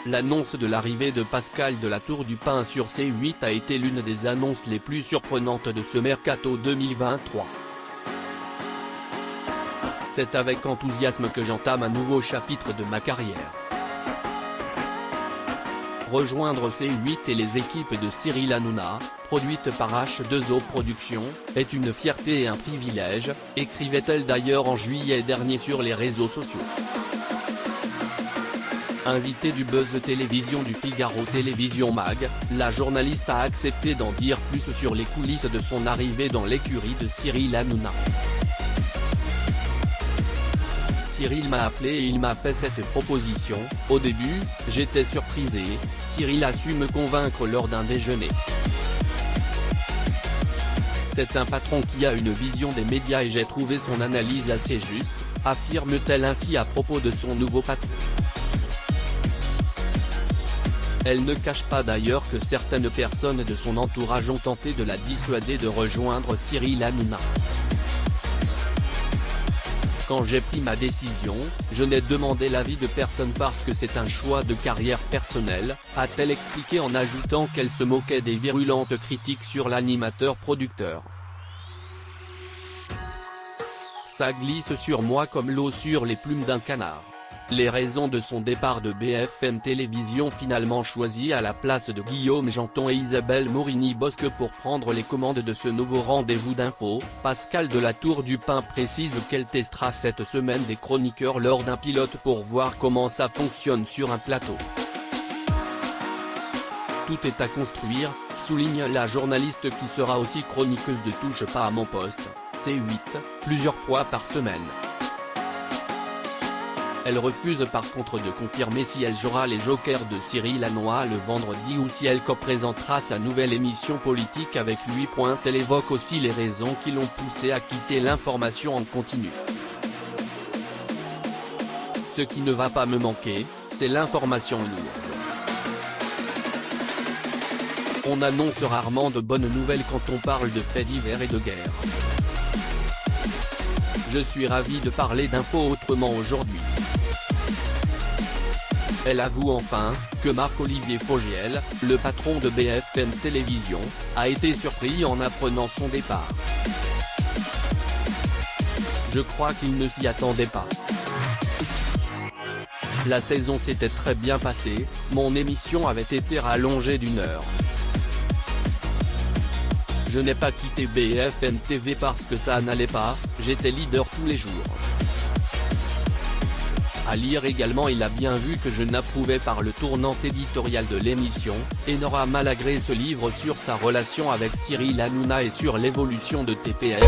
L'annonce de l'arrivée de Pascal de la Tour du Pin sur C8 a été l'une des annonces les plus surprenantes de ce mercato 2023. C'est avec enthousiasme que j'entame un nouveau chapitre de ma carrière. Rejoindre C8 et les équipes de Cyril Hanouna, produites par H2O Productions, est une fierté et un privilège, écrivait-elle d'ailleurs en juillet dernier sur les réseaux sociaux. Invitée du Buzz Télévision du Figaro Télévision Mag, la journaliste a accepté d'en dire plus sur les coulisses de son arrivée dans l'écurie de Cyril Hanouna. Cyril m'a appelé et il m'a fait cette proposition. Au début, j'étais surprisé. Cyril a su me convaincre lors d'un déjeuner. C'est un patron qui a une vision des médias et j'ai trouvé son analyse assez juste, affirme-t-elle ainsi à propos de son nouveau patron. Elle ne cache pas d'ailleurs que certaines personnes de son entourage ont tenté de la dissuader de rejoindre Cyril Hanouna. Quand j'ai pris ma décision, je n'ai demandé l'avis de personne parce que c'est un choix de carrière personnel, a-t-elle expliqué en ajoutant qu'elle se moquait des virulentes critiques sur l'animateur-producteur. Ça glisse sur moi comme l'eau sur les plumes d'un canard. Les raisons de son départ de BFM Télévision finalement choisi à la place de Guillaume Janton et Isabelle Morini-Bosque pour prendre les commandes de ce nouveau rendez-vous d'info, Pascal de la Tour du Pin précise qu'elle testera cette semaine des chroniqueurs lors d'un pilote pour voir comment ça fonctionne sur un plateau. Tout est à construire, souligne la journaliste qui sera aussi chroniqueuse de Touche pas à mon poste, C8, plusieurs fois par semaine. Elle refuse par contre de confirmer si elle jouera les jokers de Cyril Hanouna le vendredi ou si elle co-présentera sa nouvelle émission politique avec lui. Elle évoque aussi les raisons qui l'ont poussée à quitter l'information en continu. Ce qui ne va pas me manquer, c'est l'information lourde. On annonce rarement de bonnes nouvelles quand on parle de faits divers et de guerre. Je suis ravi de parler d'infos autrement aujourd'hui. Elle avoue enfin, que Marc-Olivier Fogiel, le patron de BFM Télévision, a été surpris en apprenant son départ. Je crois qu'il ne s'y attendait pas. La saison s'était très bien passée, mon émission avait été rallongée d'1 heure. Je n'ai pas quitté BFM TV parce que ça n'allait pas, j'étais leader tous les jours. À lire également, il a bien vu que je n'approuvais pas le tournant éditorial de l'émission, et n'aura malagré ce livre sur sa relation avec Cyril Hanouna et sur l'évolution de TPS.